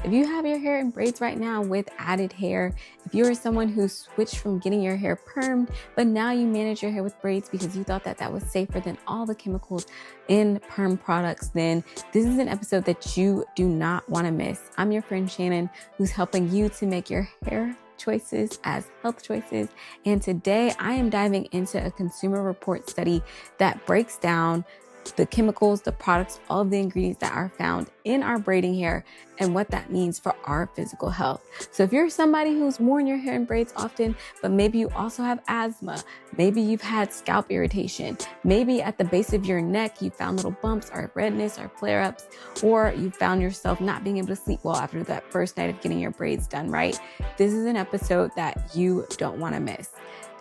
If you have your hair in braids right now with added hair, if you're someone who switched from getting your hair permed, but now you manage your hair with braids because you thought that that was safer than all the chemicals in perm products, then this is an episode that you do not want to miss. I'm your friend Shannon, who's helping you to make your hair choices as health choices. And today I am diving into a consumer report study that breaks down the chemicals, the products, all of the ingredients that are found in our braiding hair and what that means for our physical health. So if you're somebody who's worn your hair in braids often, but maybe you also have asthma, maybe you've had scalp irritation, maybe at the base of your neck, you found little bumps or redness or flare-ups, or you found yourself not being able to sleep well after that first night of getting your braids done, right? This is an episode that you don't want to miss.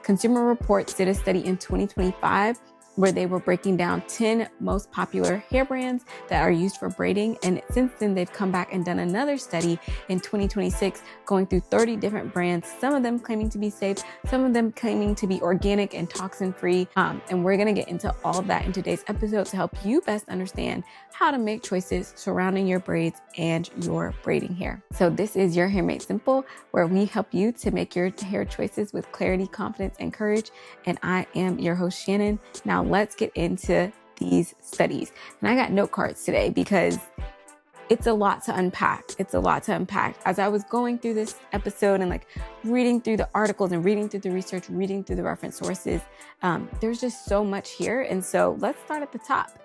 Consumer Reports did a study in 2025 where they were breaking down 10 most popular hair brands that are used for braiding. And since then, they've come back and done another study in 2026, going through 30 different brands, some of them claiming to be safe, some of them claiming to be organic and toxin-free. And we're gonna get into all of that in today's episode to help you best understand how to make choices surrounding your braids and your braiding hair. So this is Your Hair Made Simple, where we help you to make your hair choices with clarity, confidence, and courage. And I am your host, Shannon. Now let's get into these studies. And I got note cards today because it's a lot to unpack. As I was going through this episode and reading through the articles and reading through the research, reading through the reference sources, there's just so much here. And so let's start at the top.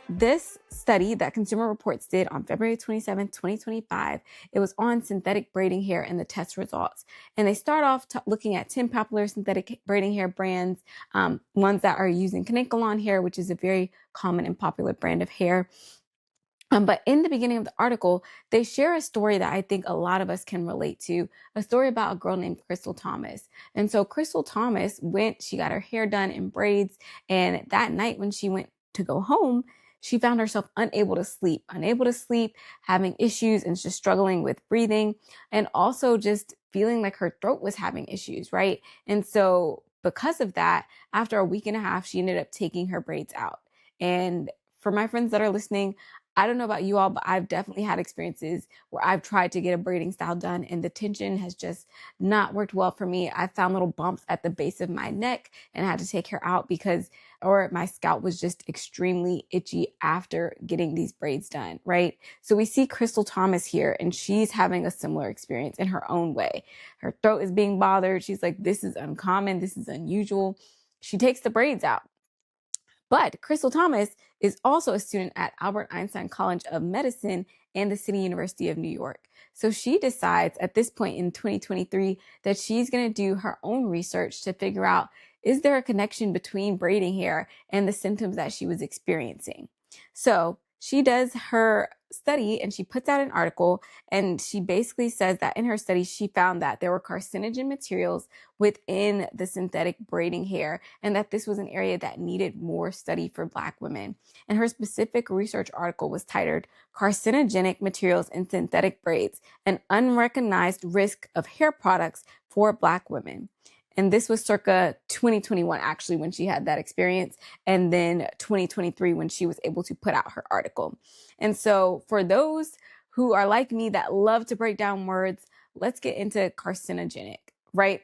This study that Consumer Reports did on February 27, 2025, it was on synthetic braiding hair and the test results. And they start off looking at 10 popular synthetic braiding hair brands, ones that are using Kanekalon hair, which is a very common and popular brand of hair. But in the beginning of the article, they share a story that I think a lot of us can relate to, a story about a girl named Crystal Thomas. And so Crystal Thomas she got her hair done in braids. And that night when she went to go home, she found herself unable to sleep, having issues and just struggling with breathing, and also just feeling like her throat was having issues, right? And so because of that, after a week and a half, she ended up taking her braids out. And for my friends that are listening, I don't know about you all, but I've definitely had experiences where I've tried to get a braiding style done and the tension has just not worked well for me. I found little bumps at the base of my neck and I had to take her out or my scalp was just extremely itchy after getting these braids done, right? So we see Crystal Thomas here and she's having a similar experience in her own way. Her throat is being bothered. She's like, this is uncommon. This is unusual. She takes the braids out. But Crystal Thomas is also a student at Albert Einstein College of Medicine and the City University of New York. So she decides at this point in 2023 that she's going to do her own research to figure out, is there a connection between braiding hair and the symptoms that she was experiencing? So she does her study and she puts out an article and she basically says that in her study, she found that there were carcinogen materials within the synthetic braiding hair and that this was an area that needed more study for Black women. And her specific research article was titled Carcinogenic Materials in Synthetic Braids, an Unrecognized Risk of Hair Products for Black Women. And this was circa 2021, actually, when she had that experience. And then 2023, when she was able to put out her article. And so for those who are like me that love to break down words, let's get into carcinogenic, right?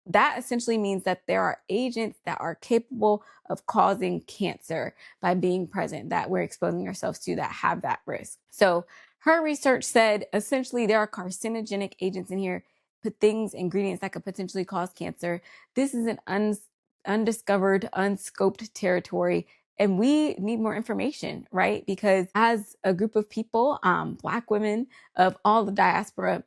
That essentially means that there are agents that are capable of causing cancer by being present, that we're exposing ourselves to, that have that risk. So her research said, essentially, there are carcinogenic agents in here, ingredients that could potentially cause cancer. This is an undiscovered, unscoped territory. And we need more information, right? Because as a group of people, Black women of all the diaspora,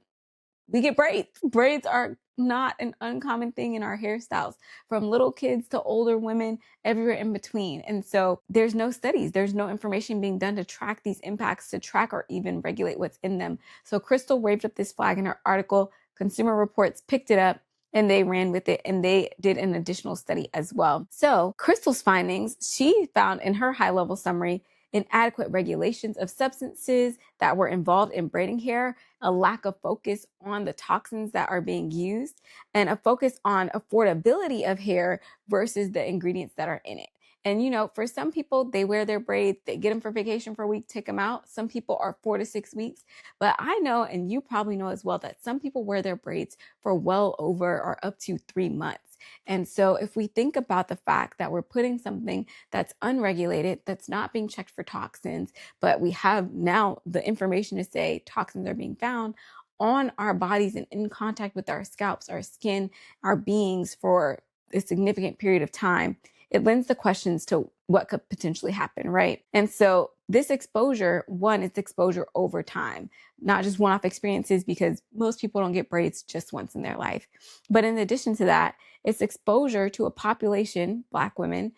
we get braids. Braids are not an uncommon thing in our hairstyles, from little kids to older women, everywhere in between. And so there's no studies, there's no information being done to track these impacts, to track or even regulate what's in them. So Crystal waved up this flag in her article. Consumer Reports picked it up and they ran with it and they did an additional study as well. So Crystal's findings, she found in her high-level summary, inadequate regulations of substances that were involved in braiding hair, a lack of focus on the toxins that are being used, and a focus on affordability of hair versus the ingredients that are in it. And, for some people, they wear their braids, they get them for vacation for a week, take them out. Some people are 4 to 6 weeks. But I know, and you probably know as well, that some people wear their braids for well over or up to 3 months. And so if we think about the fact that we're putting something that's unregulated, that's not being checked for toxins, but we have now the information to say toxins are being found on our bodies and in contact with our scalps, our skin, our beings for a significant period of time, it lends the questions to what could potentially happen, right? And so this exposure, one, it's exposure over time, not just one-off experiences, because most people don't get braids just once in their life. But in addition to that, it's exposure to a population, Black women,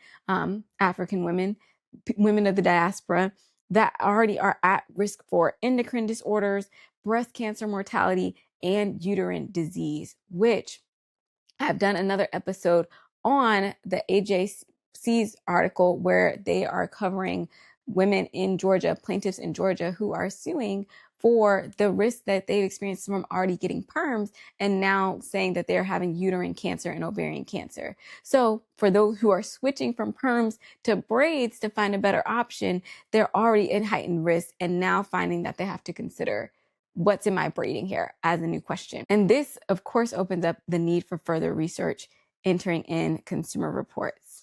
African women, women of the diaspora, that already are at risk for endocrine disorders, breast cancer mortality, and uterine disease, which I've done another episode on the AJC's article where they are covering women in Georgia, plaintiffs in Georgia who are suing for the risk that they've experienced from already getting perms and now saying that they're having uterine cancer and ovarian cancer. So for those who are switching from perms to braids to find a better option, they're already in heightened risk and now finding that they have to consider what's in my braiding hair as a new question. And this, of course, opens up the need for further research entering in Consumer Reports.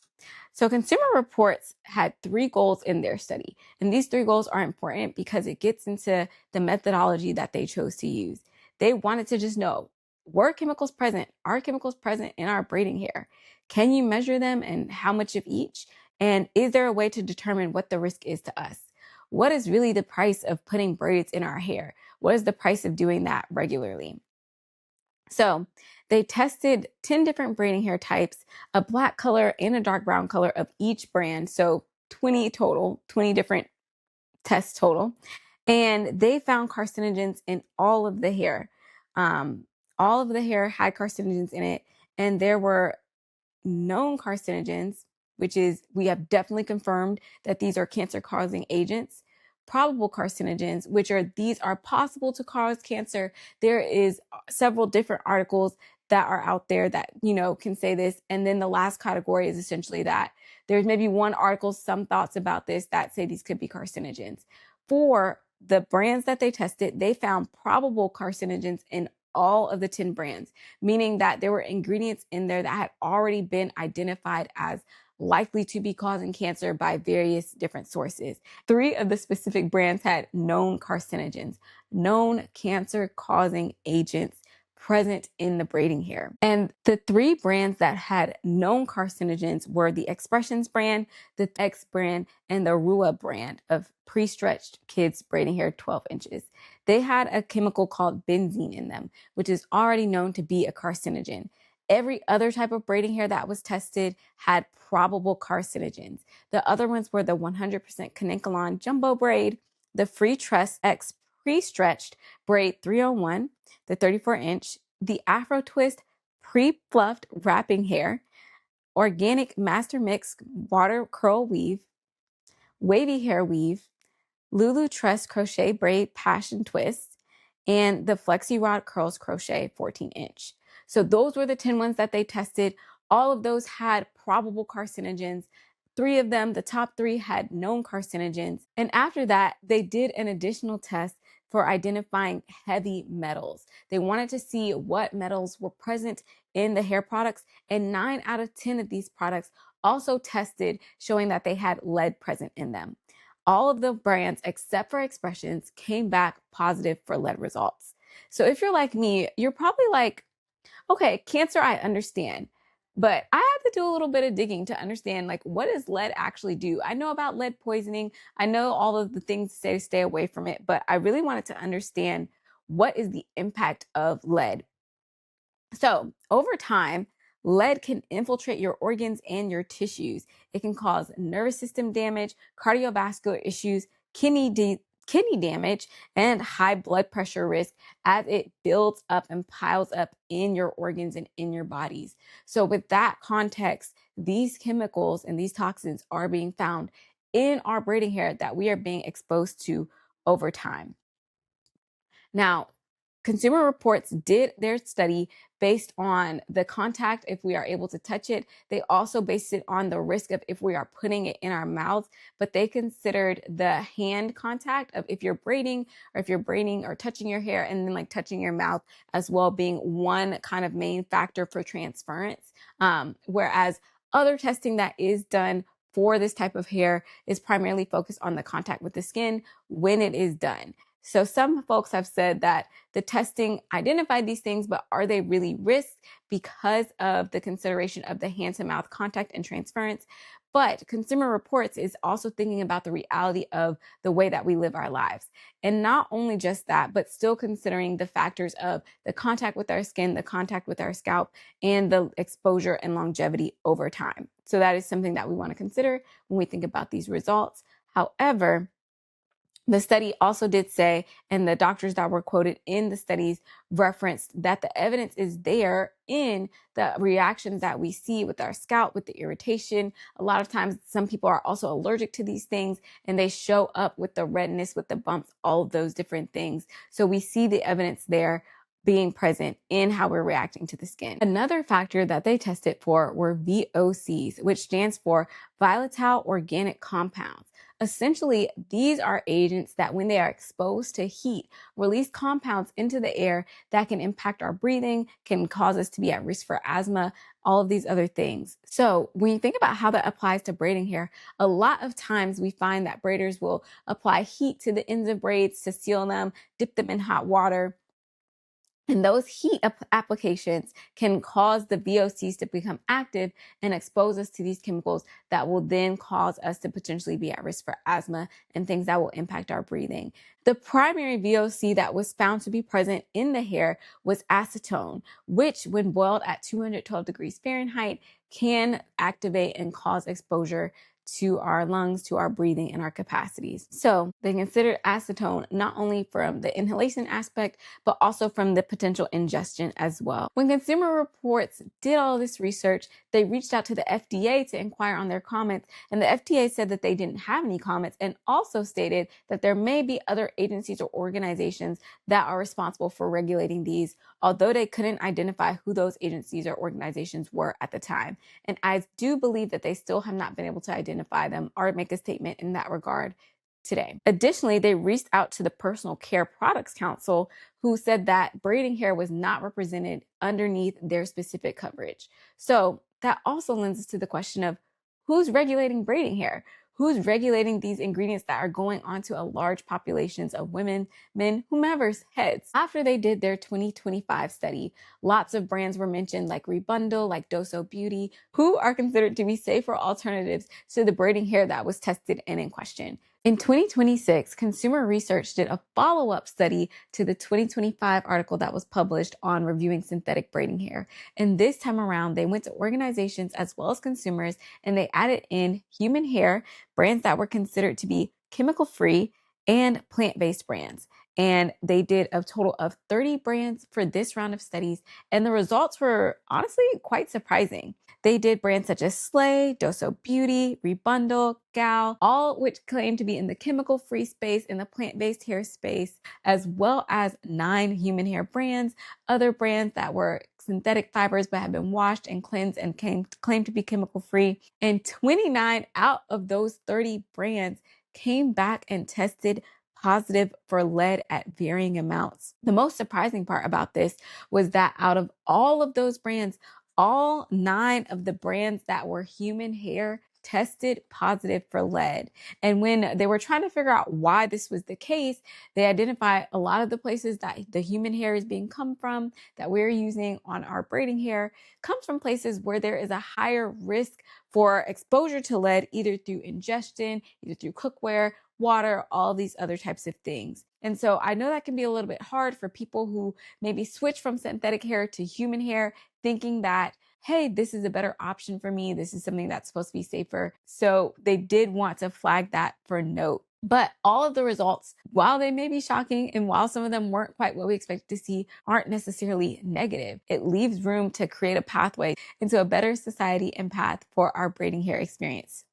So Consumer Reports had 3 goals in their study. And these 3 goals are important because it gets into the methodology that they chose to use. They wanted to just know, were chemicals present? Are chemicals present in our braiding hair? Can you measure them and how much of each? And is there a way to determine what the risk is to us? What is really the price of putting braids in our hair? What is the price of doing that regularly? So they tested 10 different braiding hair types, a black color and a dark brown color of each brand. So 20 total, 20 different tests total. And they found carcinogens in all of the hair. All of the hair had carcinogens in it. And there were known carcinogens, which is we have definitely confirmed that these are cancer causing agents. Probable carcinogens, which are these are possible to cause cancer. There is several different articles that are out there that, can say this. And then the last category is essentially that there's maybe one article, some thoughts about this that say these could be carcinogens. For the brands that they tested, they found probable carcinogens in all of the 10 brands, meaning that there were ingredients in there that had already been identified as likely to be causing cancer by various different sources. 3 of the specific brands had known carcinogens, known cancer-causing agents present in the braiding hair. And the 3 brands that had known carcinogens were the Expressions brand, the X brand, and the Rua brand of pre-stretched kids braiding hair 12 inches. They had a chemical called benzene in them, which is already known to be a carcinogen. Every other type of braiding hair that was tested had probable carcinogens. The other ones were the 100% Kanekalon jumbo braid, the Free Trust X pre-stretched braid 301, the 34-inch, the Afro Twist pre-fluffed wrapping hair, organic master mix water curl weave, wavy hair weave, Lulu Trust crochet braid passion twist, and the Flexi Rod Curls crochet 14-inch. So those were the 10 ones that they tested. All of those had probable carcinogens. 3 of them, the top 3, had known carcinogens. And after that, they did an additional test for identifying heavy metals. They wanted to see what metals were present in the hair products, and 9 out of 10 of these products also tested, showing that they had lead present in them. All of the brands, except for Expressions, came back positive for lead results. So if you're like me, you're probably like, okay, cancer, I understand. But I had to do a little bit of digging to understand, like, what does lead actually do? I know about lead poisoning. I know all of the things to say to stay away from it, but I really wanted to understand what is the impact of lead. So over time, lead can infiltrate your organs and your tissues. It can cause nervous system damage, cardiovascular issues, kidney damage, and high blood pressure risk as it builds up and piles up in your organs and in your bodies. So with that context, these chemicals and these toxins are being found in our braiding hair that we are being exposed to over time. Now, Consumer Reports did their study based on the contact, if we are able to touch it. They also based it on the risk of if we are putting it in our mouths, but they considered the hand contact of if you're braiding or touching your hair and then like touching your mouth as well being one kind of main factor for transference. Whereas other testing that is done for this type of hair is primarily focused on the contact with the skin when it is done. So some folks have said that the testing identified these things, but are they really risks because of the consideration of the hand to mouth contact and transference? But Consumer Reports is also thinking about the reality of the way that we live our lives. And not only just that, but still considering the factors of the contact with our skin, the contact with our scalp, and the exposure and longevity over time. So that is something that we want to consider when we think about these results. However, the study also did say, and the doctors that were quoted in the studies referenced that the evidence is there in the reactions that we see with our scalp, with the irritation. A lot of times, some people are also allergic to these things and they show up with the redness, with the bumps, all of those different things. So we see the evidence there being present in how we're reacting to the skin. Another factor that they tested for were VOCs, which stands for volatile organic compounds. Essentially, these are agents that when they are exposed to heat, release compounds into the air that can impact our breathing, can cause us to be at risk for asthma, all of these other things. So when you think about how that applies to braiding hair, a lot of times we find that braiders will apply heat to the ends of braids to seal them, dip them in hot water. And those heat applications can cause the VOCs to become active and expose us to these chemicals that will then cause us to potentially be at risk for asthma and things that will impact our breathing. The primary VOC that was found to be present in the hair was acetone, which when boiled at 212 degrees Fahrenheit can activate and cause exposure to our lungs, to our breathing, and our capacities. So they considered acetone not only from the inhalation aspect, but also from the potential ingestion as well. When Consumer Reports did all this research, they reached out to the FDA to inquire on their comments, and the FDA said that they didn't have any comments and also stated that there may be other agencies or organizations that are responsible for regulating these, although they couldn't identify who those agencies or organizations were at the time. And I do believe that they still have not been able to identify them or make a statement in that regard today. Additionally, they reached out to the Personal Care Products Council, who said that braiding hair was not represented underneath their specific coverage. So that also lends us to the question of who's regulating braiding hair? Who's regulating these ingredients that are going onto a large populations of women, men, whomever's heads? After they did their 2025 study, lots of brands were mentioned like Rebundle, like Doso Beauty, who are considered to be safer alternatives to the braiding hair that was tested and in question. In 2026, Consumer Research did a follow-up study to the 2025 article that was published on reviewing synthetic braiding hair. And this time around, they went to organizations as well as consumers, and they added in human hair, brands that were considered to be chemical-free, and plant-based brands. And they did a total of 30 brands for this round of studies, and the results were honestly quite surprising. They did brands such as Slay, Doso Beauty, Rebundle, Gal, all which claim to be in the chemical-free space, in the plant-based hair space, as well as 9 human hair brands, other brands that were synthetic fibers but have been washed and cleansed and claimed to be chemical-free. And 29 out of those 30 brands came back and tested positive for lead at varying amounts. The most surprising part about this was that out of all of those brands, all 9 of the brands that were human hair tested positive for lead. And when they were trying to figure out why this was the case, they identified a lot of the places that the human hair is being come from, that we're using on our braiding hair, comes from places where there is a higher risk for exposure to lead, either through ingestion, either through cookware, water, all these other types of things. And so I know that can be a little bit hard for people who maybe switch from synthetic hair to human hair, thinking that, hey, this is a better option for me. This is something that's supposed to be safer. So they did want to flag that for note. But all of the results, while they may be shocking and while some of them weren't quite what we expected to see, aren't necessarily negative. It leaves room to create a pathway into a better society and path for our braiding hair experience.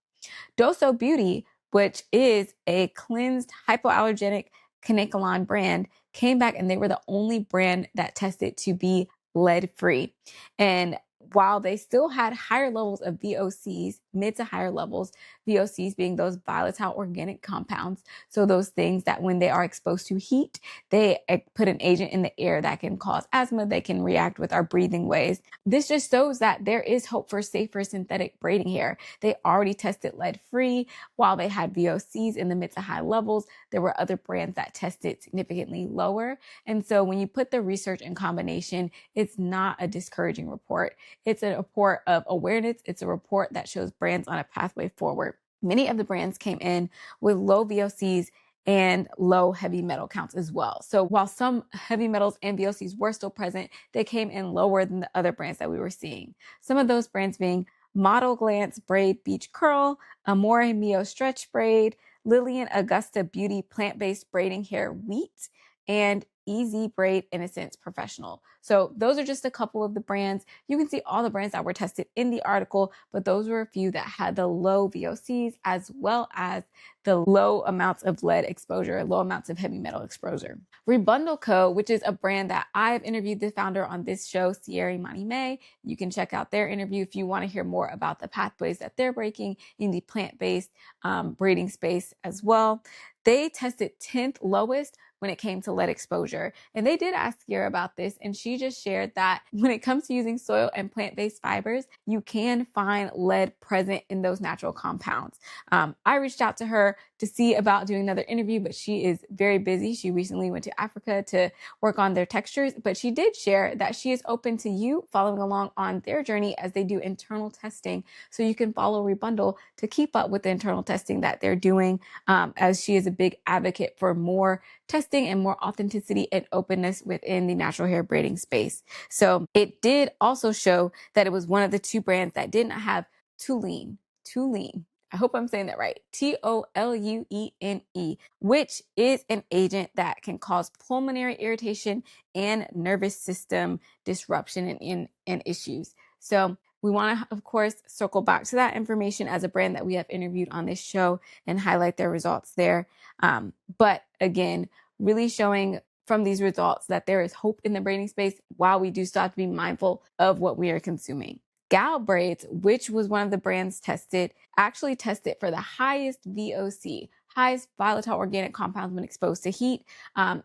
Doso Beauty, which is a cleansed hypoallergenic Kanekalon brand, came back and they were the only brand that tested to be lead-free. And while they still had higher levels of VOCs, mid to higher levels, VOCs being those volatile organic compounds. So those things that when they are exposed to heat, they put an agent in the air that can cause asthma. They can react with our breathing ways. This just shows that there is hope for safer synthetic braiding hair. They already tested lead-free. While they had VOCs in the mid to high levels, there were other brands that tested significantly lower. And so when you put the research in combination, it's not a discouraging report. It's a report of awareness. It's a report that shows brands on a pathway forward. Many of the brands came in with low VOCs and low heavy metal counts as well. So while some heavy metals and VOCs were still present, they came in lower than the other brands that we were seeing. Some of those brands being Model Glance Braid Beach Curl, Amore Mio Stretch Braid, Lillian Augusta Beauty Plant-Based Braiding Hair Wheat, and Easy Braid Innocence Professional. So those are just a couple of the brands. You can see all the brands that were tested in the article, but those were a few that had the low VOCs as well as the low amounts of lead exposure, low amounts of heavy metal exposure. Rebundle Co., which is a brand that I've interviewed the founder on this show, Sierra May. You can check out their interview if you want to hear more about the pathways that they're breaking in the plant-based braiding space as well. They tested 10th lowest when it came to lead exposure. And they did ask Sierra about this, and she just shared that when it comes to using soil and plant-based fibers, you can find lead present in those natural compounds. I reached out to her to see about doing another interview, but she is very busy. She recently went to Africa to work on their textures, but she did share that she is open to you following along on their journey as they do internal testing. So you can follow Rebundle to keep up with the internal testing that they're doing, as she is a big advocate for more testing and more authenticity and openness within the natural hair braiding space. So it did also show that it was one of the two brands that did not have toluene. I hope I'm saying that right. Toluene, which is an agent that can cause pulmonary irritation and nervous system disruption and issues. So we want to, of course, circle back to that information as a brand that we have interviewed on this show and highlight their results there. But again, really showing from these results that there is hope in the braiding space while we do still have to be mindful of what we are consuming. Gal Braids, which was one of the brands tested, actually tested for the highest VOC, highest volatile organic compounds when exposed to heat.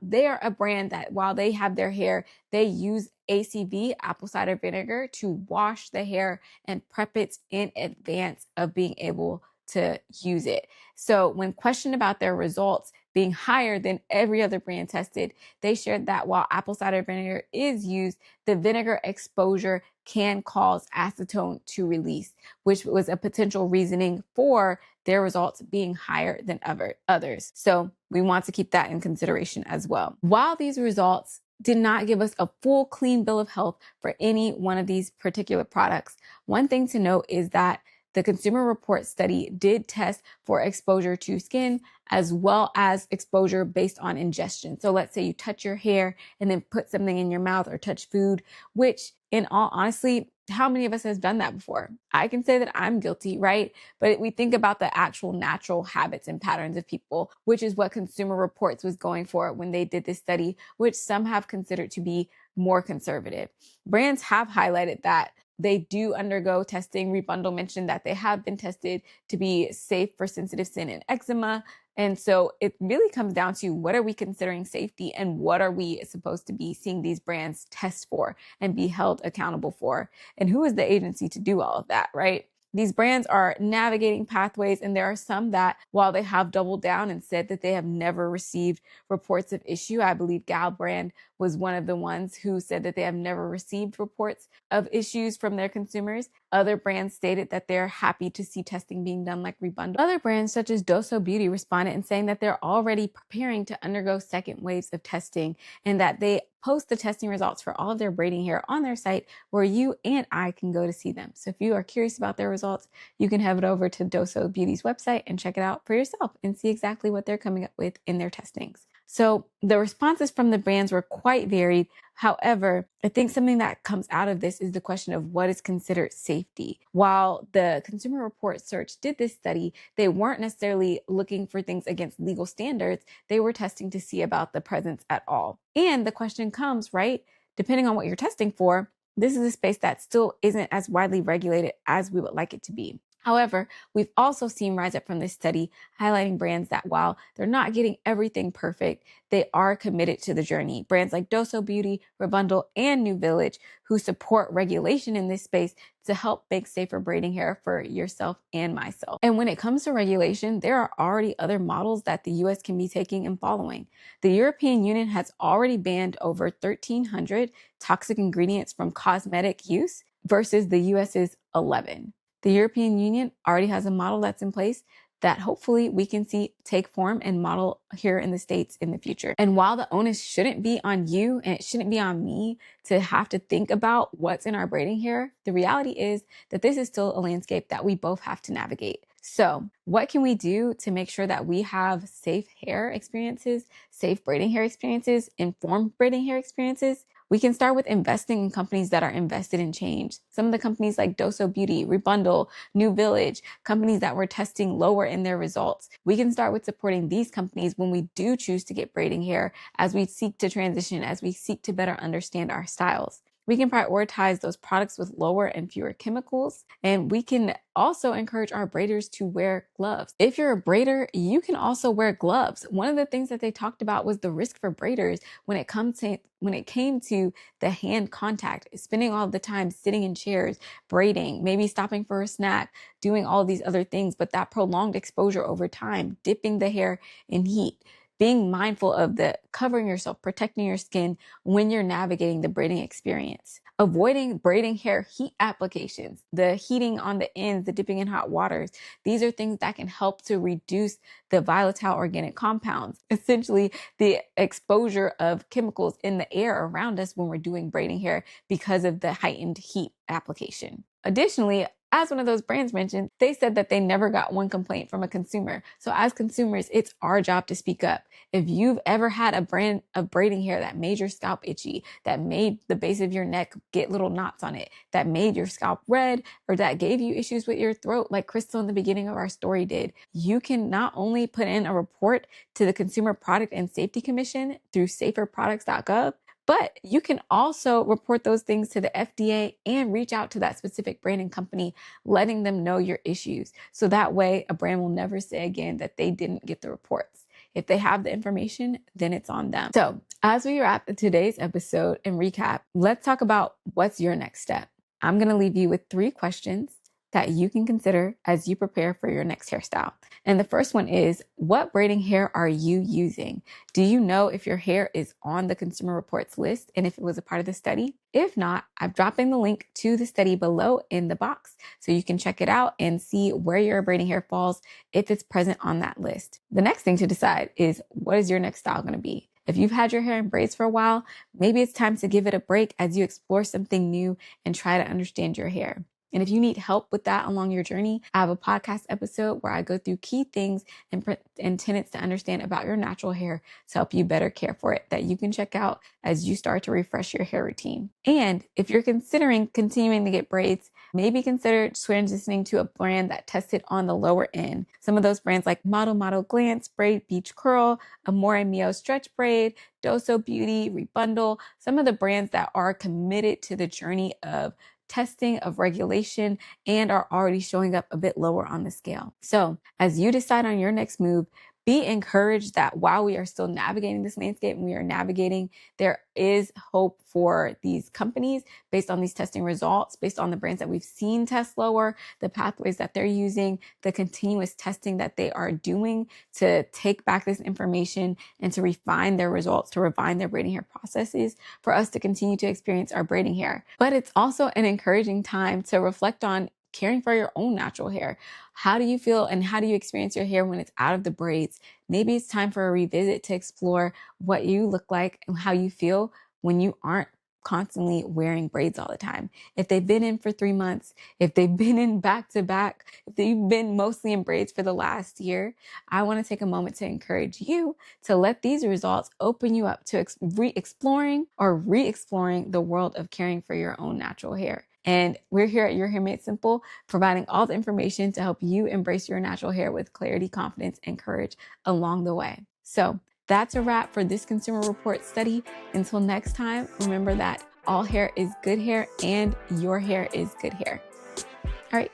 They are a brand that while they have their hair, they use ACV, apple cider vinegar, to wash the hair and prep it in advance of being able to use it. So when questioned about their results being higher than every other brand tested, they shared that while apple cider vinegar is used, the vinegar exposure can cause acetone to release, which was a potential reasoning for their results being higher than others. So we want to keep that in consideration as well. While these results did not give us a full clean bill of health for any one of these particular products, one thing to note is that the Consumer Report study did test for exposure to skin as well as exposure based on ingestion. So let's say you touch your hair and then put something in your mouth or touch food, which in all honesty, how many of us has done that before? I can say that I'm guilty, right? But we think about the actual natural habits and patterns of people, which is what Consumer Reports was going for when they did this study, which some have considered to be more conservative. Brands have highlighted that they do undergo testing. Rebundle mentioned that they have been tested to be safe for sensitive skin and eczema. And so it really comes down to what are we considering safety and what are we supposed to be seeing these brands test for and be held accountable for? And who is the agency to do all of that, right? These brands are navigating pathways, and there are some that, while they have doubled down and said that they have never received reports of issue, I believe Gal brand was one of the ones who said that they have never received reports of issues from their consumers. Other brands stated that they're happy to see testing being done like Rebundle. Other brands such as Doso Beauty responded and saying that they're already preparing to undergo second waves of testing and that they post the testing results for all of their braiding hair on their site where you and I can go to see them. So if you are curious about their results, you can head over to Doso Beauty's website and check it out for yourself and see exactly what they're coming up with in their testings. So the responses from the brands were quite varied. However, I think something that comes out of this is the question of what is considered safety. While the Consumer Report Search did this study, they weren't necessarily looking for things against legal standards. They were testing to see about the presence at all. And the question comes, right? depending on what you're testing for, this is a space that still isn't as widely regulated as we would like it to be. However, we've also seen rise up from this study highlighting brands that while they're not getting everything perfect, they are committed to the journey. Brands like Doso Beauty, Rebundle, and New Village who support regulation in this space to help make safer braiding hair for yourself and myself. And when it comes to regulation, there are already other models that the US can be taking and following. The European Union has already banned over 1,300 toxic ingredients from cosmetic use versus the US's 11. The European Union already has a model that's in place that hopefully we can see take form and model here in the States in the future. And while the onus shouldn't be on you and it shouldn't be on me to have to think about what's in our braiding hair, the reality is that this is still a landscape that we both have to navigate. So what can we do to make sure that we have safe hair experiences, safe braiding hair experiences, informed braiding hair experiences? We can start with investing in companies that are invested in change. Some of the companies like Doso Beauty, Rebundle, New Village, companies that were testing lower in their results. We can start with supporting these companies when we do choose to get braiding hair as we seek to transition, as we seek to better understand our styles. We can prioritize those products with lower and fewer chemicals. And we can also encourage our braiders to wear gloves. If you're a braider, you can also wear gloves. One of the things that they talked about was the risk for braiders when it came to the hand contact, spending all the time sitting in chairs, braiding, maybe stopping for a snack, doing all these other things, but that prolonged exposure over time, dipping the hair in heat. Being mindful of the covering yourself, protecting your skin when you're navigating the braiding experience. Avoiding braiding hair heat applications, the heating on the ends, the dipping in hot waters. These are things that can help to reduce the volatile organic compounds, essentially the exposure of chemicals in the air around us when we're doing braiding hair because of the heightened heat application. Additionally, as one of those brands mentioned, they said that they never got one complaint from a consumer. So as consumers, it's our job to speak up. If you've ever had a brand of braiding hair that made your scalp itchy, that made the base of your neck get little knots on it, that made your scalp red, or that gave you issues with your throat, like Crystal in the beginning of our story did, you can not only put in a report to the Consumer Product and Safety Commission through saferproducts.gov, but you can also report those things to the FDA and reach out to that specific brand and company, letting them know your issues. So that way a brand will never say again that they didn't get the reports. If they have the information, then it's on them. So as we wrap today's episode and recap, let's talk about what's your next step. I'm going to leave you with 3 questions that you can consider as you prepare for your next hairstyle. And the first one is, what braiding hair are you using? Do you know if your hair is on the Consumer Reports list and if it was a part of the study? If not, I'm dropping the link to the study below in the box so you can check it out and see where your braiding hair falls if it's present on that list. The next thing to decide is, what is your next style going to be? If you've had your hair in braids for a while, maybe it's time to give it a break as you explore something new and try to understand your hair. And if you need help with that along your journey, I have a podcast episode where I go through key things and tenets to understand about your natural hair to help you better care for it that you can check out as you start to refresh your hair routine. And if you're considering continuing to get braids, maybe consider transitioning to a brand that tested on the lower end. Some of those brands like Model Glance, Braid Beach Curl, Amore Mio Stretch Braid, Doso Beauty, Rebundle, some of the brands that are committed to the journey of testing, of regulation, and are already showing up a bit lower on the scale. So as you decide on your next move, be encouraged that while we are still navigating this landscape and we are navigating, there is hope for these companies based on these testing results, based on the brands that we've seen test lower, the pathways that they're using, the continuous testing that they are doing to take back this information and to refine their results, to refine their braiding hair processes for us to continue to experience our braiding hair. But it's also an encouraging time to reflect on caring for your own natural hair. How do you feel and how do you experience your hair when it's out of the braids? Maybe it's time for a revisit to explore what you look like and how you feel when you aren't constantly wearing braids all the time. If they've been in for 3 months, if they've been in back to back, if they've been mostly in braids for the last year, I want to take a moment to encourage you to let these results open you up to re-exploring the world of caring for your own natural hair. And we're here at Your Hair Made Simple, providing all the information to help you embrace your natural hair with clarity, confidence, and courage along the way. So That's a wrap for this Consumer Report study. Until next time, remember that all hair is good hair and your hair is good hair. All right.